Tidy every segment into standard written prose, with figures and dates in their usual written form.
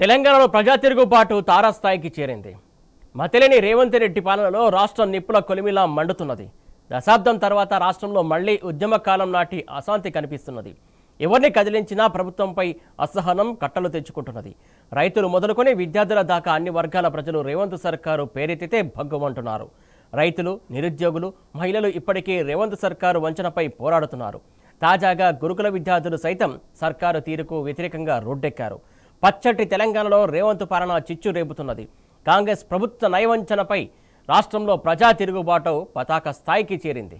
తెలంగాణలో ప్రజా తిరుగుబాటు తారాస్థాయికి చేరింది. మతిలేని రేవంత్ రెడ్డి పాలనలో రాష్ట్రం నిప్పుల కొలిమిలా మండుతున్నది. దశాబ్దం తర్వాత రాష్ట్రంలో మళ్లీ ఉద్యమ కాలం నాటి అశాంతి కనిపిస్తున్నది. ఎవరిని కదిలించినా ప్రభుత్వంపై అసహనం కట్టలు తెచ్చుకుంటున్నది. రైతులు మొదలుకొని విద్యార్థుల దాకా అన్ని వర్గాల ప్రజలు రేవంత్ సర్కారు పేరెత్తితే భగ్గుమంటున్నారు. రైతులు, నిరుద్యోగులు, మహిళలు ఇప్పటికీ రేవంత్ సర్కారు వంచనపై పోరాడుతున్నారు. తాజాగా గురుకుల విద్యార్థులు సైతం సర్కారు తీరుకు వ్యతిరేకంగా రోడ్డెక్కారు. పచ్చటి తెలంగాణలో రేవంత్ పాలన చిచ్చు రేపుతున్నది. కాంగ్రెస్ ప్రభుత్వ నయవంచనపై రాష్ట్రంలో ప్రజా తిరుగుబాటు పతాక స్థాయికి చేరింది.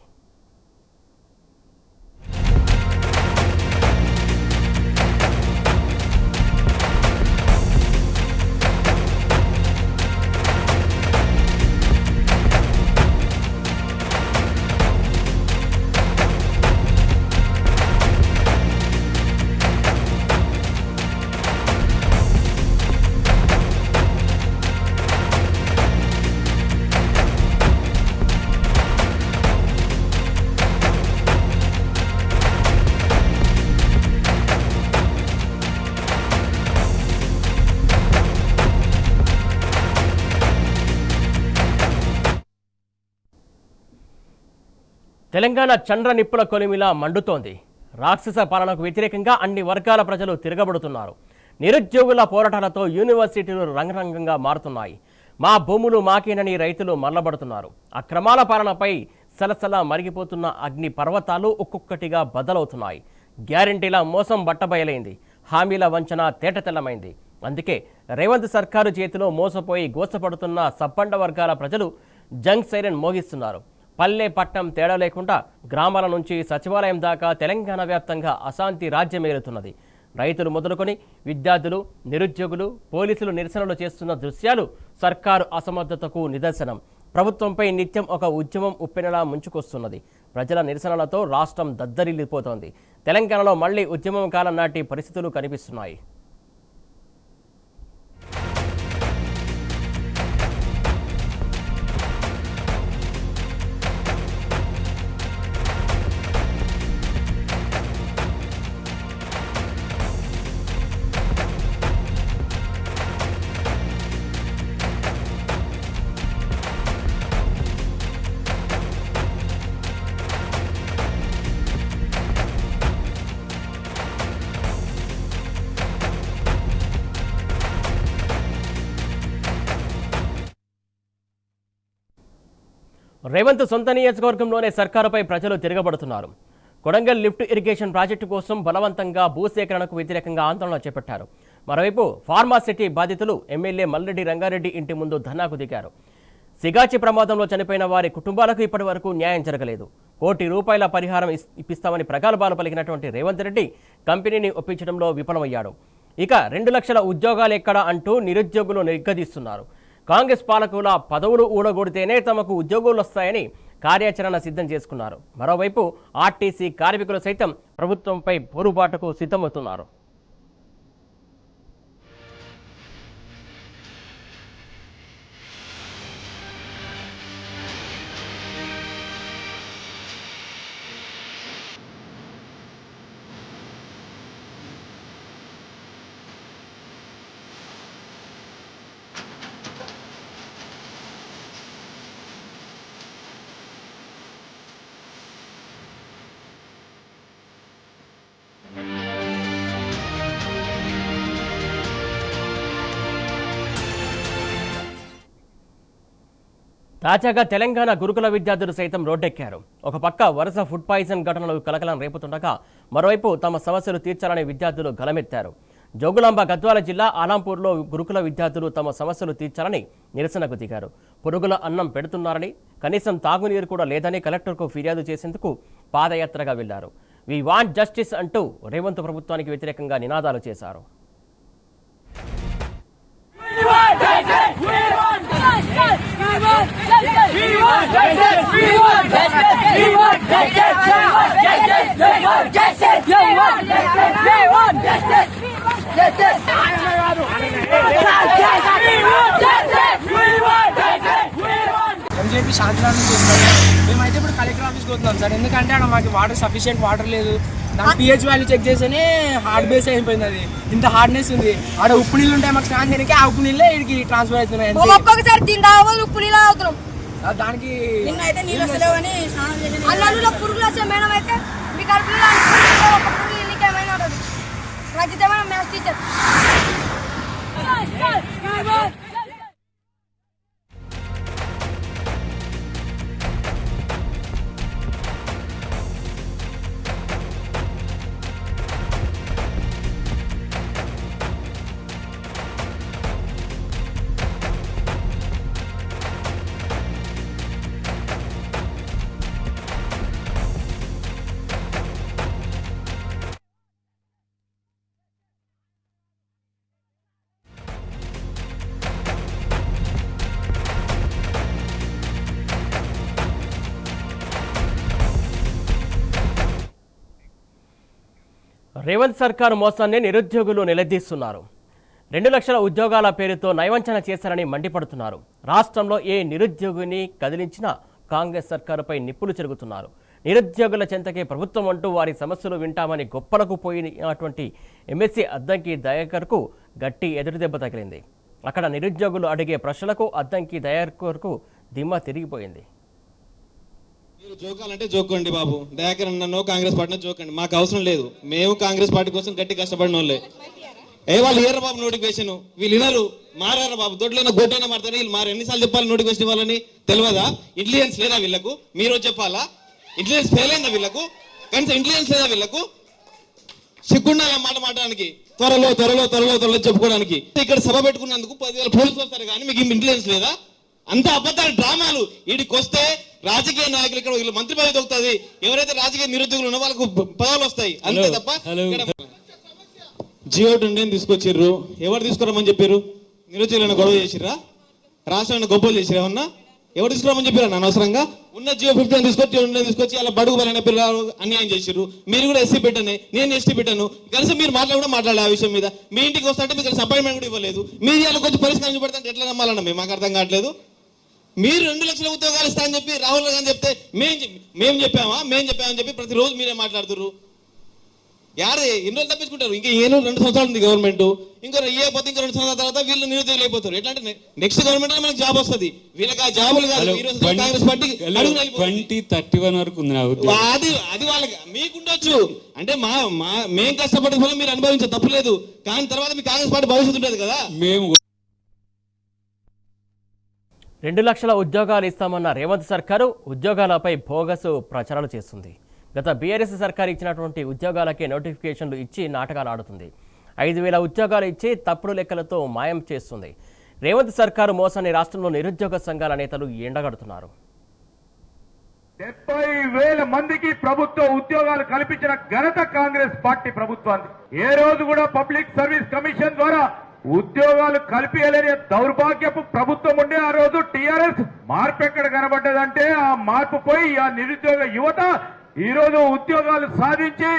తెలంగాణ చంద్ర నిప్పుల కొలిమిలా మండుతోంది. రాక్షస పాలనకు వ్యతిరేకంగా అన్ని వర్గాల ప్రజలు తిరగబడుతున్నారు. నిరుద్యోగుల పోరాటాలతో యూనివర్సిటీలు రంగరంగంగా మారుతున్నాయి. మా భూములు మాకేనని రైతులు మల్లబడుతున్నారు. అక్రమాల పాలనపై సలసల మరిగిపోతున్న అగ్ని పర్వతాలు ఒక్కొక్కటిగా బదలవుతున్నాయి. గ్యారంటీల మోసం బట్టబయలైంది. హామీల వంచన తేటతెల్లమైంది. అందుకే రేవంత్ సర్కారు చేతిలో మోసపోయి గోసపడుతున్న సబ్బండ వర్గాల ప్రజలు జంగ్ సైరన్ మోగిస్తున్నారు. పల్లె పట్టణం తేడా లేకుండా గ్రామాల నుంచి సచివాలయం దాకా తెలంగాణ వ్యాప్తంగా అశాంతి రాజ్యమేలుతున్నది. రైతులు మొదలుకొని విద్యార్థులు, నిరుద్యోగులు, పోలీసులు నిరసనలు చేస్తున్న దృశ్యాలు సర్కారు అసమర్థతకు నిదర్శనం. ప్రభుత్వంపై నిత్యం ఒక ఉద్యమం ఉప్పెనలా ముంచుకొస్తున్నది. ప్రజల నిరసనలతో రాష్ట్రం దద్దరిల్లిపోతోంది. తెలంగాణలో మళ్లీ ఉద్యమం కాలం నాటి పరిస్థితులు కనిపిస్తున్నాయి. రేవంత్ సొంత నియోజకవర్గంలోనే సర్కారుపై ప్రజలు తిరగబడుతున్నారు. కొడంగల్ లిఫ్ట్ ఇరిగేషన్ ప్రాజెక్టు కోసం బలవంతంగా భూసేకరణకు వ్యతిరేకంగా ఆందోళన చేపట్టారు. మరోవైపు ఫార్మాసిటీ బాధితులు ఎమ్మెల్యే మల్రెడ్డి రంగారెడ్డి ఇంటి ముందు ధర్నాకు దిగారు. సిగాచి ప్రమాదంలో చనిపోయిన వారి కుటుంబాలకు ఇప్పటి వరకు న్యాయం జరగలేదు. ₹1 కోటి పరిహారం ఇప్పిస్తామని ప్రగల్భాలు పలికినటువంటి రేవంత్ రెడ్డి కంపెనీని ఒప్పించడంలో విఫలమయ్యాడు. ఇక 2 లక్షల ఉద్యోగాలెక్కడా అంటూ నిరుద్యోగులు నిగ్గదీస్తున్నారు. కాంగ్రెస్ పాలకుల పదవులు ఊడగొడితేనే తమకు ఉద్యోగులు వస్తాయని కార్యాచరణ సిద్ధం చేసుకున్నారు. మరోవైపు ఆర్టీసీ కార్మికులు సైతం ప్రభుత్వంపై పోరుబాటుకు సిద్ధమవుతున్నారు. తాజాగా తెలంగాణ గురుకుల విద్యార్థులు సైతం రోడ్డెక్కారు. ఒక పక్క వరుస ఫుడ్ పాయిజన్ ఘటనలు కలకలం రేపుతుండగా మరోవైపు తమ సమస్యలు తీర్చాలని విద్యార్థులు గలమెత్తారు. జోగులాంబ గద్వాల జిల్లా ఆలంపూర్లో గురుకుల విద్యార్థులు తమ సమస్యలు తీర్చాలని నిరసనకు దిగారు. పురుగుల అన్నం పెడుతున్నారని, కనీసం తాగునీరు కూడా లేదని కలెక్టర్కు ఫిర్యాదు చేసేందుకు పాదయాత్రగా వెళ్లారు. వి వాంట్ జస్టిస్ అంటూ రేవంత్ ప్రభుత్వానికి వ్యతిరేకంగా నినాదాలు చేశారు. ఎంజేపీ శాంతిరామన్ చేస్తారు. మేమైతే ఇప్పుడు కలెక్టర్ ఆఫీస్కి పోతున్నాం సార్. ఎందుకంటే అక్కడ మాకు సఫిషియెంట్ వాటర్ లేదు, పిహెచ్ వాల్యూ చెక్ చేస్తేనే హార్డ్ బేస్ అయిపోయింది. అది ఇంత హార్డ్నెస్ ఉంది. ఆడ ఉప్పు నీళ్ళు ఉంటాయి మాకు స్నానం చేయడానికి, ఆ ఉప్పు నీళ్ళే ఇక్కడికి ట్రాన్స్ఫర్ అవుతున్నాయి. ఒక్కొక్కసారి ఉప్పు నీళ్ళు అవుతున్నాం. దానికి అల్లంలో పురుగులు వచ్చే మేడం అయితే మీ కడుపులో నీకేమైనా ఉంటుంది. ఖచ్చితమైన మ్యాథ్స్ టీచర్. రేవంత్ సర్కారు మోసాన్ని నిరుద్యోగులు నిలదీస్తున్నారు. 2 లక్షల ఉద్యోగాల పేరుతో నయవంచన చేశారని మండిపడుతున్నారు. రాష్ట్రంలో ఏ నిరుద్యోగిని కదిలించినా కాంగ్రెస్ సర్కారుపై నిప్పులు చెరుగుతున్నారు. నిరుద్యోగుల చెంతకే ప్రభుత్వం అంటూ వారి సమస్యలు వింటామని గొప్పలకు పోయినటువంటి ఎమ్మెల్సీ అద్దంకి దయాకర్కు గట్టి ఎదురుదెబ్బ తగిలింది. అక్కడ నిరుద్యోగులు అడిగే ప్రశ్నలకు అద్దంకి దయాకర్కు దిమ్మ తిరిగిపోయింది. మీరు జోకాలంటే జోకండి బాబు. దయాకర్ అన్నో కాంగ్రెస్ పార్టీలో జోకండి, మాకు అవసరం లేదు. మేము కాంగ్రెస్ పార్టీ కోసం గట్టి కష్టపడిన వాళ్ళే. వాళ్ళు ఏరా బాబు నోటిఫికేషన్, వీళ్ళు వినరు, మారారా బాబు. దొడ్లైనా గొడ్డైనా మారుతారు వీళ్ళు. మారు ఎన్నిసార్లు చెప్పాలి నోటిఫికేషన్ ఇవ్వాలని? తెలియదా? ఇంటెలిజెన్స్ లేదా వీళ్ళకు? మీరు చెప్పాలా? ఇంటెలిజెన్స్ ఫెయిల్ అయిందా వీళ్ళకు? కనీసం ఇంటెలిజెన్స్ లేదా వీళ్ళకు? సిగ్గుండాలి మాట మాట్లాడడానికి, త్వరలో త్వరలో త్వరలో త్వరలో చెప్పుకోవడానికి. ఇక్కడ సభ పెట్టుకున్నందుకు 10,000 పోలీసులు వస్తారు, కానీ మీకు ఇంటెలిజెన్స్ లేదా? అంత అబద్ధాలు, డ్రామాలు. వీడికి వస్తే రాజకీయ నాయకులు ఇక్కడ వీళ్ళు మంత్రి పదవి దొరుకుతుంది. ఎవరైతే రాజకీయ నిరుద్యోగులు ఉన్నో వాళ్ళకు పదవులు వస్తాయి, అంతే తప్ప. జియో 20 తీసుకొచ్చిర్రు, ఎవరు తీసుకురామని చెప్పారు? నిరుద్యోగులను గొడవ చేసిర్రా? రాష్ట్రాన్ని గొప్పలు చేసిరా? ఏమన్నా ఎవరు తీసుకురామని చెప్పారు? అనవసరంగా ఉన్న జియో 15 తీసుకొచ్చి అలా బడుగు బలైన పిల్లలు అన్యాయం చేసిర్రు. మీరు కూడా ఎస్సీ పెట్టాను, నేను ఎస్టీ పెట్టాను. కనీసం మీరు కూడా మాట్లాడాలి ఆ విషయం మీద. మీ ఇంటికి వస్తుంటే మీకు అపాయింట్మెంట్ కూడా ఇవ్వలేదు. మీరు ఇలా కొంచెం పరిష్కారం చూపెడతాంటే ఎట్లా నమ్మాలన్నా మేము? మాకు అర్థం కావట్లేదు. మీరు 2 లక్షల ఉద్యోగాలు ఇస్తా అని చెప్పి రాహుల్ గాంధీ చెప్తే మేము చెప్పామని చెప్పి ప్రతిరోజు మీరే మాట్లాడుతున్నారు. ఎన్ని రోజులు తప్పించుకుంటారు? ఇంకా 2 సంవత్సరాలు ఉంది గవర్నమెంట్. ఇంకో పోతే ఇంకో 2 సంవత్సరాల తర్వాత వీళ్ళు నిరుద్యోగులు అయిపోతారు. ఎట్లా అంటే నెక్స్ట్ గవర్నమెంట్ లో మనకు జాబ్ వస్తుంది. వీళ్ళకి ఆ జాబులు కాదు. కాంగ్రెస్ పార్టీ 2031 వరకు ఉంది. అది వాళ్ళకి మీకుండొచ్చు. అంటే మేము కష్టపడే ఫలం మీరు అనుభవించే తప్పులేదు, కానీ తర్వాత మీ కాంగ్రెస్ పార్టీ భవిష్యత్తు ఉంటుంది కదా. మేము 2 లక్షల ఉద్యోగాలు ఇస్తామన్న రేవంత్ సర్కారు ఉద్యోగాలపై బోగసు ప్రచారాలు చేస్తుంది. గత బీఆర్ఎస్ సర్కారు ఇచ్చినటువంటి ఉద్యోగాలకే నోటిఫికేషన్లు ఇచ్చి నాటకాలు ఆడుతుంది. 5,000 ఉద్యోగాలు ఇచ్చి తప్పుడు లెక్కలతో మాయం చేస్తుంది. రేవంత్ సర్కారు మోసాన్ని రాష్ట్రంలో నిరుద్యోగ సంఘాల నేతలు ఎండగడుతున్నారు. 70,000 మందికి ప్రభుత్వ ఉద్యోగాలు కల్పించిన ఘనత కాంగ్రెస్ పార్టీ ప్రభుత్వాన్ని. ఏ రోజు కూడా పబ్లిక్ సర్వీస్ కమిషన్ ద్వారా ఉద్యోగాలు కల్పించలేని దౌర్భాగ్యపు ప్రభుత్వం ఉండే ఆ రోజు టీఆర్ఎస్. మార్పు ఎక్కడ కనబడ్డదంటే ఆ మార్పు పోయి ఆ నిరుద్యోగ యువత ఈ రోజు ఉద్యోగాలు సాధించి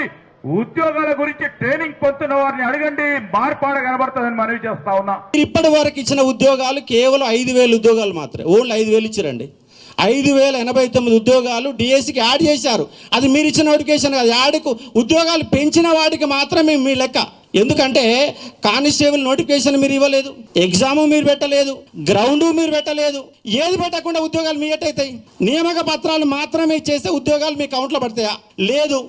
ఉద్యోగాల గురించి ట్రైనింగ్ పొందుతున్న వారిని అడగండి, మార్పాడ కనబడుతుందని మనవి చేస్తా ఉన్నా. ఇప్పటి వరకు ఇచ్చిన ఉద్యోగాలు కేవలం 5,000 ఉద్యోగాలు మాత్రమే. ఓన్లీ 5,000 ఇచ్చారండి. 5,089 ఉద్యోగాలు డిఎస్సికి యాడ్ చేశారు. అది మీరు ఇచ్చిన నోటిఫికేషన్ కాదు. యాడ్కు ఉద్యోగాలు పెంచిన వాటికి మాత్రమే మీ లెక్క. ఎందుకంటే కానిస్టేబుల్ నోటిఫికేషన్ మీరు ఇవ్వలేదు, ఎగ్జామ్ మీరు పెట్టలేదు, గ్రౌండ్ మీరు పెట్టలేదు. ఏది పెట్టకుండా ఉద్యోగాలు మీ ఎట్టయితాయి? నియామక పత్రాలు మాత్రమే చేస్తే ఉద్యోగాలు మీ అకౌంట్లో పడతాయా? లేదు.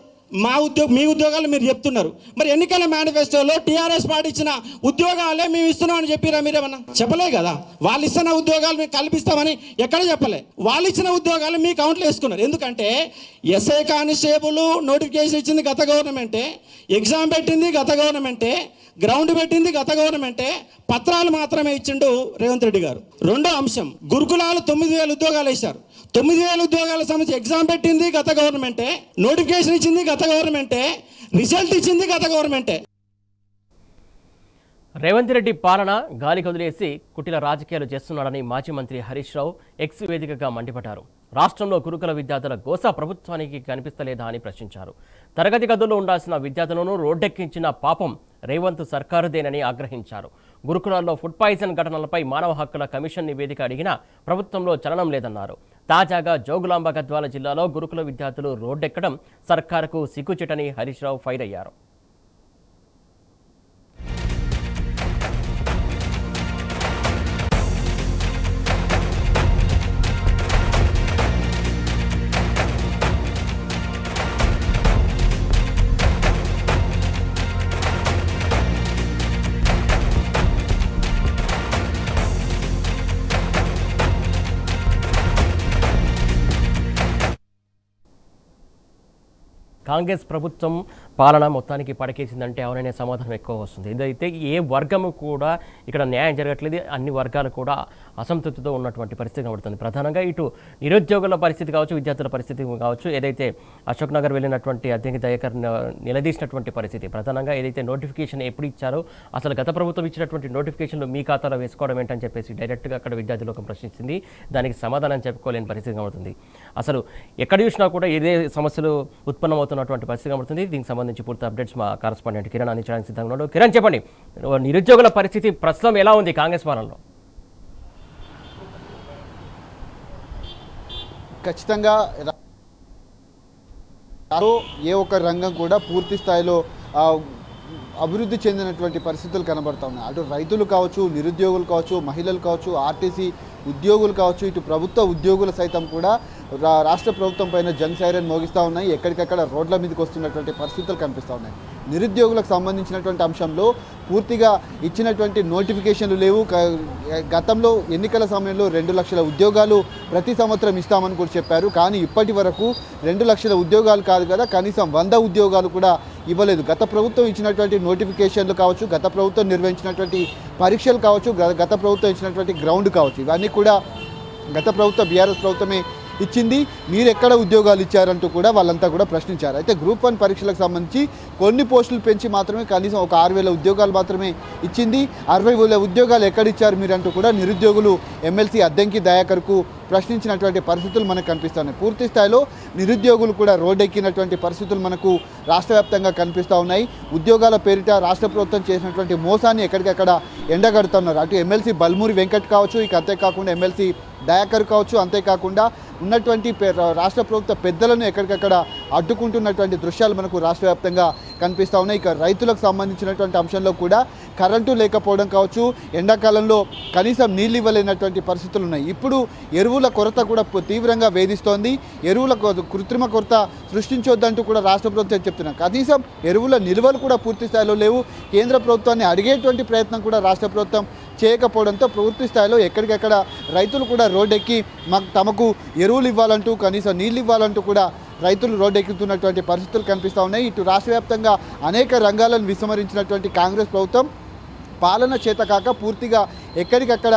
మీ ఉద్యోగాలు మీరు చెప్తున్నారు. మరి ఎన్నికల మేనిఫెస్టోలో టీఆర్ఎస్ పార్టీ ఇచ్చిన ఉద్యోగాలే మేము ఇస్తున్నామని చెప్పిరా? మీరేమన్నా చెప్పలే కదా. వాళ్ళు ఇస్తున్న ఉద్యోగాలు మీకు కల్పిస్తామని ఎక్కడ చెప్పలే. వాళ్ళు ఇచ్చిన ఉద్యోగాలు మీ అకౌంట్లో వేసుకున్నారు. ఎందుకంటే ఎస్ఐ కానిస్టేబుల్ నోటిఫికేషన్ ఇచ్చింది గత గవర్నమెంటే, ఎగ్జామ్ పెట్టింది గత గవర్నమెంటే, గ్రౌండ్ పెట్టింది గత గవర్నమెంటే, పత్రాలు మాత్రమే ఇచ్చిండు రేవంత్ రెడ్డి గారు. రెండో అంశం, గురుకులాలు 9,000 ఉద్యోగాలు వేశారు. 9,000 ఉద్యోగాల సంబంధించి ఎగ్జామ్ పెట్టింది గత గవర్నమెంటే, నోటిఫికేషన్ ఇచ్చింది గత గవర్నమెంటే, రిజల్ట్ ఇచ్చింది గత గవర్నమెంటే. రేవంత్ రెడ్డి పాలన గాలి కొదిలేసి కుటిల రాజకీయాలు చేస్తున్నాడని మాజీ మంత్రి హరీష్ రావు ఎక్స్ వేదికగా మండిపడ్డారు. రాష్ట్రంలో గురుకుల విద్యార్థుల గోస ప్రభుత్వానికి కనిపిస్తలేదా అని ప్రశ్నించారు. తరగతి గదుల్లో ఉండాల్సిన విద్యార్థులను రోడ్డెక్కించిన పాపం రేవంత్ సర్కారుదేనని ఆగ్రహించారు. గురుకులాల్లో ఫుడ్ పాయిజన్ ఘటనలపై మానవ హక్కుల కమిషన్ నివేదిక అడిగినా ప్రభుత్వంలో చలనం లేదన్నారు. తాజాగా జోగులాంబ గద్వాల జిల్లాలో గురుకుల విద్యార్థులు రోడ్డెక్కడం సర్కారుకు సిగ్గుచేటని హరీష్ రావు ఫైర్ అయ్యారు. కాంగ్రెస్ ప్రభుత్వం పాలన మొత్తానికి పడకేసిందంటే అవుననే సమాధానం ఎక్కువ వస్తుంది. ఇదైతే ఏ వర్గము కూడా ఇక్కడ న్యాయం జరగట్లేదు. అన్ని వర్గాలు కూడా అసంతృప్తితో ఉన్నటువంటి పరిస్థితి కనబడుతుంది. ప్రధానంగా ఇటు నిరుద్యోగుల పరిస్థితి కావచ్చు, విద్యార్థుల పరిస్థితి కావచ్చు, ఏదైతే అశోక్ నగర్ వెళ్ళినటువంటి అద్దంకి దయాకర్ నిలదీసినటువంటి పరిస్థితి, ప్రధానంగా ఏదైతే నోటిఫికేషన్ ఎప్పుడు ఇచ్చారో అసలు గత ప్రభుత్వం ఇచ్చినటువంటి నోటిఫికేషన్లు మీ ఖాతాలో వేసుకోవడం ఏంటని చెప్పేసి డైరెక్ట్గా అక్కడ విద్యార్థి లోకం ప్రశ్నించింది. దానికి సమాధానం చెప్పుకోలేని పరిస్థితి కనబడుతుంది. అసలు ఎక్కడ చూసినా కూడా ఇదే సమస్యలు ఉత్పన్నమవుతున్నటువంటి పరిస్థితి కనబడుతుంది. దీనికి సంబంధించి పూర్తి అప్డేట్స్ మా కరెస్పాండెంట్ కిరణ్ అందించడానికి సిద్ధంగా ఉన్నాడు. కిరణ్, చెప్పండి, నిరుద్యోగుల పరిస్థితి ప్రస్తుతం ఎలా ఉంది కాంగ్రెస్ పాలనలో? ఖచ్చితంగా ఏ ఒక్క రంగం కూడా పూర్తి స్థాయిలో అభివృద్ధి చెందినటువంటి పరిస్థితులు కనబడతా ఉన్నాయి. అటు రైతులు కావచ్చు, నిరుద్యోగులు కావచ్చు, మహిళలు కావచ్చు, ఆర్టీసీ ఉద్యోగులు కావచ్చు, ఇటు ప్రభుత్వ ఉద్యోగులు సైతం కూడా రాష్ట్ర ప్రభుత్వం పైన జంగ్ సైరన్ మోగిస్తూ ఉన్నాయి. ఎక్కడికక్కడ రోడ్ల మీదకి వస్తున్నటువంటి పరిస్థితులు కనిపిస్తూ ఉన్నాయి. నిరుద్యోగులకు సంబంధించినటువంటి అంశంలో పూర్తిగా ఇచ్చినటువంటి నోటిఫికేషన్లు లేవు. గతంలో ఎన్నికల సమయంలో 2 లక్షల ఉద్యోగాలు ప్రతి సంవత్సరం ఇస్తామని కూడా చెప్పారు. కానీ ఇప్పటి వరకు 2 లక్షల ఉద్యోగాలు కాదు కదా, కనీసం 100 ఉద్యోగాలు కూడా ఇవ్వలేదు. గత ప్రభుత్వం ఇచ్చినటువంటి నోటిఫికేషన్లు కావచ్చు, గత ప్రభుత్వం నిర్వహించినటువంటి పరీక్షలు కావచ్చు, గత ప్రభుత్వం ఇచ్చినటువంటి గ్రౌండ్ కావచ్చు, ఇవన్నీ కూడా గత ప్రభుత్వం బీఆర్ఎస్ ప్రభుత్వమే ఇచ్చింది. మీరు ఎక్కడ ఉద్యోగాలు ఇచ్చారంటూ కూడా వాళ్ళంతా కూడా ప్రశ్నించారు. అయితే గ్రూప్ 1 పరీక్షలకు సంబంధించి కొన్ని పోస్టులు పెంచి మాత్రమే కనీసం ఒక 6,000 ఉద్యోగాలు మాత్రమే ఇచ్చింది. 60,000 ఉద్యోగాలు ఎక్కడిచ్చారు మీరంటూ కూడా నిరుద్యోగులు ఎమ్మెల్సీ అద్దంకి దయాకర్కు ప్రశ్నించినటువంటి పరిస్థితులు మనకు కనిపిస్తున్నాయి. పూర్తి స్థాయిలో నిరుద్యోగులు కూడా రోడ్డెక్కినటువంటి పరిస్థితులు మనకు రాష్ట్ర వ్యాప్తంగా కనిపిస్తూ ఉన్నాయి. ఉద్యోగాల పేరిట రాష్ట్ర ప్రభుత్వం చేసినటువంటి మోసాన్ని ఎక్కడికక్కడ ఎండగడుతున్నారు. అటు ఎమ్మెల్సీ బల్మూరి వెంకట్ కావచ్చు, ఇక అంతేకాకుండా ఎమ్మెల్సీ దయాకర్ కావచ్చు, అంతేకాకుండా ఉన్నటువంటి రాష్ట్ర ప్రభుత్వ పెద్దలను ఎక్కడికక్కడ అడ్డుకుంటున్నటువంటి దృశ్యాలు మనకు రాష్ట్ర వ్యాప్తంగా కనిపిస్తూ ఉన్నాయి. ఇక రైతులకు సంబంధించినటువంటి అంశంలో కూడా కరెంటు లేకపోవడం కావచ్చు, ఎండాకాలంలో కనీసం నీళ్ళు ఇవ్వలేనటువంటి పరిస్థితులు ఉన్నాయి. ఇప్పుడు ఎరువుల కొరత కూడా తీవ్రంగా వేధిస్తోంది. ఎరువుల కృత్రిమ కొరత సృష్టించొద్దంటూ కూడా రాష్ట్ర ప్రభుత్వం చెప్తున్నారు. కనీసం ఎరువుల నిల్వలు కూడా పూర్తి స్థాయిలో లేవు. కేంద్ర ప్రభుత్వాన్ని అడిగేటువంటి ప్రయత్నం కూడా రాష్ట్ర ప్రభుత్వం చేయకపోవడంతో పూర్తి స్థాయిలో ఎక్కడికెక్కడ రైతులు కూడా రోడ్డెక్కి తమకు ఎరువులు ఇవ్వాలంటూ, కనీసం నీళ్ళు ఇవ్వాలంటూ కూడా రైతులు రోడ్డెక్కుతున్నటువంటి పరిస్థితులు కనిపిస్తూ ఉన్నాయి. ఇటు రాష్ట్ర వ్యాప్తంగా అనేక రంగాలను విస్మరించినటువంటి కాంగ్రెస్ ప్రభుత్వం పాలన చేతకాక పూర్తిగా ఎక్కడికక్కడ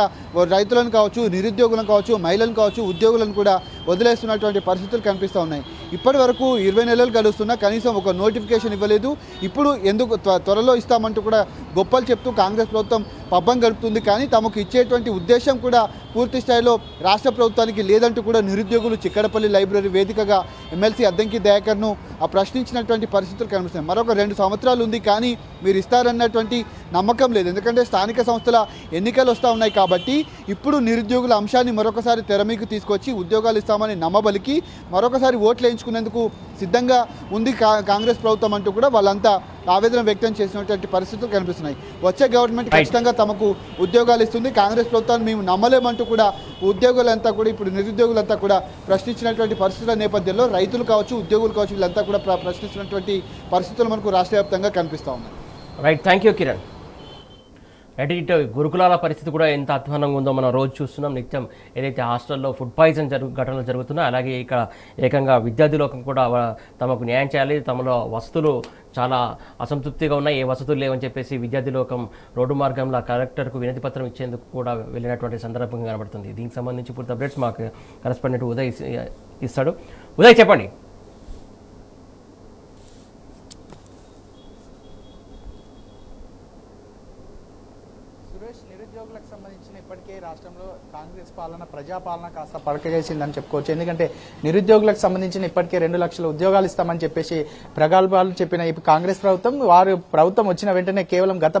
రైతులను కావచ్చు, నిరుద్యోగులను కావచ్చు, మహిళలను కావచ్చు, ఉద్యోగులను కూడా వదిలేస్తున్నటువంటి పరిస్థితులు కనిపిస్తూ ఉన్నాయి. ఇప్పటి వరకు 20 నెలలు గడుస్తున్నా కనీసం ఒక నోటిఫికేషన్ ఇవ్వలేదు. ఇప్పుడు ఎందుకు త్వరలో ఇస్తామంటూ కూడా గొప్పలు చెప్తూ కాంగ్రెస్ ప్రభుత్వం పబ్బం గడుపుతుంది. కానీ తమకు ఇచ్చేటువంటి ఉద్దేశం కూడా పూర్తి స్థాయిలో రాష్ట్ర ప్రభుత్వానికి లేదంటూ కూడా నిరుద్యోగులు చిక్కడపల్లి లైబ్రరీ వేదికగా ఎమ్మెల్సీ అద్దంకి దయాకర్ను ప్రశ్నించినటువంటి పరిస్థితులు కనిపిస్తున్నాయి. మరొక 2 సంవత్సరాలు ఉంది, కానీ మీరు ఇస్తారన్నటువంటి నమ్మకం లేదు. ఎందుకంటే స్థానిక సంస్థల ఎన్నికలు వస్తూ ఉన్నాయి కాబట్టి ఇప్పుడు నిరుద్యోగుల అంశాన్ని మరొకసారి తెర మీకు తీసుకొచ్చి ఉద్యోగాలు ఇస్తామని నమ్మబలికి మరొకసారి ఓట్లు వేయించుకునేందుకు సిద్ధంగా ఉంది కాంగ్రెస్ ప్రభుత్వం అంటూ కూడా వాళ్ళంతా ఆవేదన వ్యక్తం చేసినటువంటి పరిస్థితులు కనిపిస్తున్నాయి. వచ్చే గవర్నమెంట్ ఖచ్చితంగా తమకు ఉద్యోగాలు ఇస్తుంది, కాంగ్రెస్ ప్రభుత్వాన్ని మేము నమ్మలేమంటూ కూడా ఉద్యోగులంతా కూడా ఇప్పుడు నిరుద్యోగులంతా కూడా ప్రశ్నించినటువంటి పరిస్థితుల నేపథ్యంలో రైతులు కావచ్చు, ఉద్యోగులు కావచ్చు, వీళ్ళంతా కూడా ప్రశ్నించినటువంటి పరిస్థితులు మనకు రాష్ట్ర వ్యాప్తంగా కనిపిస్తూ ఉన్నాయి. Right, thank you Kiran. ఇటు గురుకులాల పరిస్థితి కూడా ఎంత అధ్వానంగా ఉందో మనం రోజు చూస్తున్నాం. నిత్యం ఏదైతే హాస్టల్లో ఫుడ్ పాయిజన్ ఘటనలు జరుగుతున్నాయో అలాగే ఇక్కడ ఏకంగా విద్యార్థి లోకం కూడా తమకు న్యాయం చేయాలి, తమలో వసతులు చాలా అసంతృప్తిగా ఉన్నాయి, ఏ వసతులు లేవని చెప్పేసి విద్యార్థి లోకం రోడ్డు మార్గంలో కలెక్టర్కు వినతి పత్రం ఇచ్చేందుకు కూడా వెళ్ళినటువంటి సందర్భంగా కనబడుతుంది. దీనికి సంబంధించి పూర్తి అప్డేట్స్ మాకు కరెస్పాండెంట్ ఉదయ్ ఇస్తాడు. ఉదయ్, చెప్పండి. సురేష్, నిరుద్యోగులకు సంబంధించిన ఇప్పటికే రాష్ట్రంలో కాంగ్రెస్ పాలన ప్రజాపాలన కాస్త పడకేసిందని చెప్పుకోవచ్చు. ఎందుకంటే నిరుద్యోగులకు సంబంధించిన ఇప్పటికే 2 లక్షల ఉద్యోగాలు ఇస్తామని చెప్పేసి ప్రగల్భాలు చెప్పిన ఈ కాంగ్రెస్ ప్రభుత్వం ప్రభుత్వం వచ్చిన వెంటనే కేవలం గత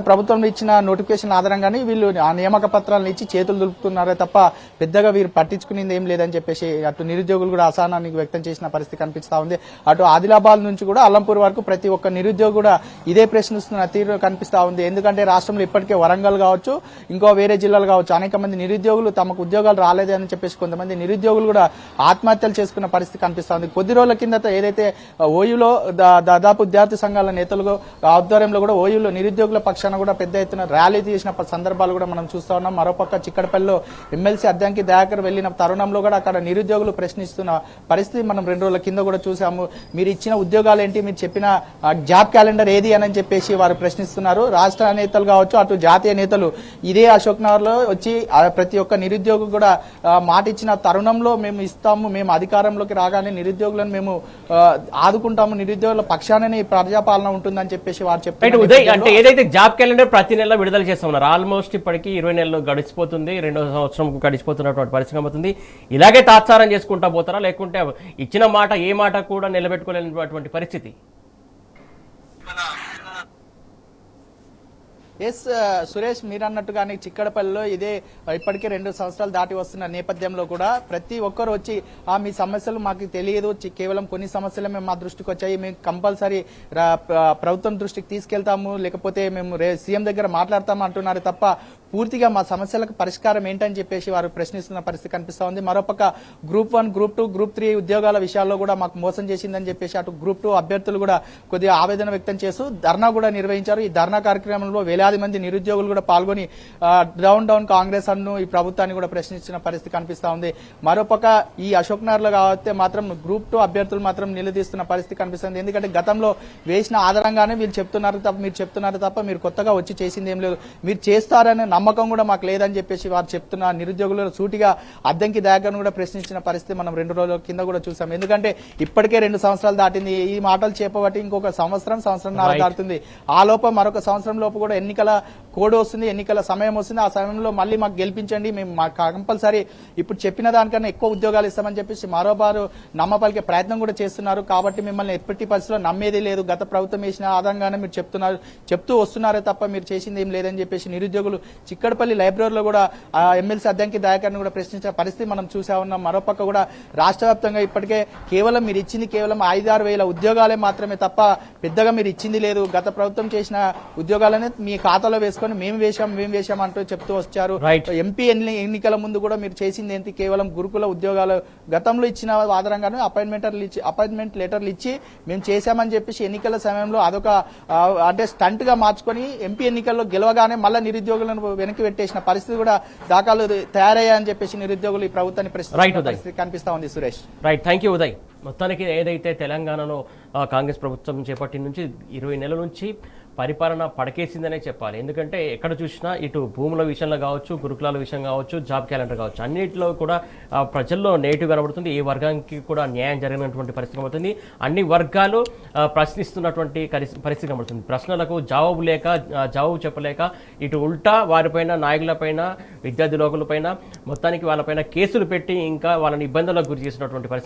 ప్రభుత్వంలో ఇచ్చిన నోటిఫికేషన్ ఆధారంగానే వీళ్ళు ఆ నియామక పత్రాలను ఇచ్చి చేతులు దులుపుతున్నారే తప్ప పెద్దగా వీరు పట్టించుకునేది ఏం లేదని చెప్పేసి అటు నిరుద్యోగులు కూడా అసహనాన్ని వ్యక్తం చేసిన పరిస్థితి కనిపిస్తా ఉంది. అటు ఆదిలాబాద్ నుంచి కూడా అల్లంపూర్ వరకు ప్రతి ఒక్క నిరుద్యోగి కూడా ఇదే ప్రశ్నిస్తున్న తీరు కనిపిస్తా ఉంది. ఎందుకంటే రాష్ట్రంలో ఇప్పటికే వరంగల్ కావచ్చు, ఇంకో వేరే జిల్లాలు కావచ్చు, అనేక మంది నిరుద్యోగులు తమకు ఉద్యోగాలు రాలేదే అని చెప్పేసి కొంతమంది నిరుద్యోగులు కూడా ఆత్మహత్యలు చేసుకున్న పరిస్థితి కనిపిస్తా ఉంది. కొద్ది రోజుల కిందట ఏదైతే ఓయూలో దాదాపు విద్యార్థి సంఘాల నేతలు ఆధ్వర్యంలో కూడా ఓయూలో నిరుద్యోగుల పక్షాన కూడా పెద్ద ఎత్తున ర్యాలీ తీసిన సందర్భాలు కూడా మనం చూస్తా ఉన్నాం. మరోపక్క చిక్కడపల్లిలో ఎమ్మెల్సీ అద్దంకి దయాకర్ వెళ్లిన తరుణంలో కూడా అక్కడ నిరుద్యోగులు ప్రశ్నిస్తున్న పరిస్థితి మనం 2 రోజుల కింద కూడా చూసాము. మీరు ఇచ్చిన ఉద్యోగాలు ఏంటి, మీరు చెప్పిన జాబ్ క్యాలెండర్ ఏది అని చెప్పేసి వారు ప్రశ్నిస్తున్నారు. రాష్ట్ర నేతలు కావచ్చు, అటు జాతీయ నేతలు ఇదే అశోక్ నగర్ లో వచ్చి ప్రతి ఒక్క నిరుద్యోగి కూడా మాట ఇచ్చిన తరుణంలో మేము ఇస్తాము, మేము అధికారంలోకి రాగానే నిరుద్యోగులను మేము ఆదుకుంటాము, నిరుద్యోగుల పక్షానే ప్రజాపాలన ఉంటుందని చెప్పేసి వారు చెప్పారు. అంటే ఏదైతే జాబ్ క్యాలెండర్ ప్రతి నెల విడుదల చేస్తా ఉన్నారు, ఆల్మోస్ట్ ఇప్పటికీ 20 నెలలు గడిచిపోతుంది, 2వ సంవత్సరం గడిచిపోతున్నటువంటి పరిస్థితి అవుతుంది. ఇలాగే తాత్సారం చేసుకుంటా పోతారా, లేకుంటే ఇచ్చిన మాట ఏ మాట కూడా నిలబెట్టుకోలేనటువంటి పరిస్థితి? ఎస్ సురేష్, మీరు అన్నట్టుగానే చిక్కడపల్లిలో ఇదే ఇప్పటికే 2 సంవత్సరాలు దాటి వస్తున్న నేపథ్యంలో కూడా ప్రతి ఒక్కరు వచ్చి మీ సమస్యలు మాకు తెలియదు, కేవలం కొన్ని సమస్యలు మేము మా దృష్టికి వచ్చాయి, మేము కంపల్సరీ ప్రభుత్వం దృష్టికి తీసుకెళ్తాము, లేకపోతే మేము సీఎం దగ్గర మాట్లాడతాము అంటున్నారు తప్ప పూర్తిగా మా సమస్యలకు పరిష్కారం ఏంటని చెప్పేసి వారు ప్రశ్నిస్తున్న పరిస్థితి కనిపిస్తా ఉంది. మరోపక్క గ్రూప్ 1, గ్రూప్ 2, గ్రూప్ 3 ఉద్యోగాల విషయాల్లో కూడా మాకు మోసం చేసిందని చెప్పేసి అటు గ్రూప్ 2 అభ్యర్థులు కూడా కొద్దిగా ఆవేదన వ్యక్తం చేస్తూ ధర్నా కూడా నిర్వహించారు. ఈ ధర్నా కార్యక్రమంలో వేలాది మంది నిరుద్యోగులు కూడా పాల్గొని డౌన్ కాంగ్రెస్ అన్ను ఈ ప్రభుత్వాన్ని కూడా ప్రశ్నించిన పరిస్థితి కనిపిస్తా ఉంది. మరోపక్క ఈ అశోక్ నగర్ లో కాబట్టి మాత్రం గ్రూప్ 2 అభ్యర్థులు మాత్రం నిలదీస్తున్న పరిస్థితి కనిపిస్తుంది. ఎందుకంటే గతంలో వేసిన ఆధారంగానే వీళ్ళు చెప్తున్నారు తప్ప మీరు కొత్తగా వచ్చి చేసింది ఏం లేదు, మీరు చేస్తారనే నమ్మకం కూడా మాకు లేదని చెప్పేసి వారు చెప్తున్న నిరుద్యోగులు సూటిగా అద్దంకి దయాకర్ను కూడా ప్రశ్నించిన పరిస్థితి మనం 2 రోజుల కింద కూడా చూసాం. ఎందుకంటే ఇప్పటికే 2 సంవత్సరాలు దాటింది, ఈ మాటలు చెప్పబట్టి ఇంకొక సంవత్సరం దాటుతుంది. ఆ లోపల మరొక సంవత్సరం లోపు కూడా ఎన్నికల కోడ్ వస్తుంది, ఎన్నికల సమయం వస్తుంది. ఆ సమయంలో మళ్ళీ మాకు గెలిపించండి, మేము కంపల్సరీ ఇప్పుడు చెప్పిన దానికన్నా ఎక్కువ ఉద్యోగాలు ఇస్తామని చెప్పేసి మరోబారు నమ్మపలికే ప్రయత్నం కూడా చేస్తున్నారు. కాబట్టి మిమ్మల్ని ఎప్పటి పరిస్థితుల్లో నమ్మేది లేదు, గత ప్రభుత్వం వేసిన ఆధారంగానే మీరు చెప్తూ వస్తున్నారే తప్ప మీరు చేసింది ఏం లేదని చెప్పేసి నిరుద్యోగులు చిక్కడపల్లి లైబ్రరీలో కూడా ఎమ్మెల్సీ అద్దంకి దయాకర్ని కూడా ప్రశ్నించిన పరిస్థితి మనం చూసా ఉన్నాం. మరోపక్క కూడా రాష్ట్ర వ్యాప్తంగా ఇప్పటికే కేవలం మీరు ఇచ్చింది కేవలం 5-6 వేల ఉద్యోగాలే మాత్రమే తప్ప పెద్దగా మీరు ఇచ్చింది లేదు. గత ప్రభుత్వం చేసిన ఉద్యోగాలనే మీ ఖాతాలో వేసుకొని మేము వేశాం అంటూ చెప్తూ వచ్చారు. ఎంపీ ఎన్నికల ముందు కూడా మీరు చేసింది ఏంటి, కేవలం గురుకుల ఉద్యోగాలు గతంలో ఇచ్చిన ఆధారంగానే అపాయింట్మెంట్ లెటర్లు ఇచ్చి మేము చేశామని చెప్పేసి ఎన్నికల సమయంలో అదొక అంటే స్టంట్ గా మార్చుకొని ఎంపీ ఎన్నికల్లో గెలవగానే మళ్ళీ నిరుద్యోగులను వెనక్కి పెట్టేసిన పరిస్థితి కూడా దాఖలు తయారయ్యాయని చెప్పేసి నిరుద్యోగులు ఈ ప్రభుత్వాన్ని పరిస్థితి కనిపిస్తా ఉంది. Suresh, right, thank you Uday. మొత్తానికి ఏదైతే తెలంగాణలో కాంగ్రెస్ ప్రభుత్వం చేపట్టిన నుంచి 20 నెలల నుంచి పరిపాలన పడకేసిందనే చెప్పాలి. ఎందుకంటే ఎక్కడ చూసినా ఇటు భూముల విషయంలో కావచ్చు, గురుకులాల విషయం కావచ్చు, జాబ్ క్యాలెండర్ కావచ్చు, అన్నింటిలో కూడా ప్రజల్లో నెగిటివ్ కనబడుతుంది. ఏ వర్గానికి కూడా న్యాయం జరిగినటువంటి పరిస్థితి కనబడుతుంది. అన్ని వర్గాలు ప్రశ్నిస్తున్నటువంటి పరిస్థితి కనబడుతుంది. ప్రశ్నలకు జవాబు చెప్పలేక ఇటు ఉల్టా వారిపైన, నాయకులపైన, విద్యార్థి లోకులపైన మొత్తానికి వాళ్ళపైన కేసులు పెట్టి ఇంకా వాళ్ళని ఇబ్బందులకు గురి చేసినటువంటి పరిస్థితి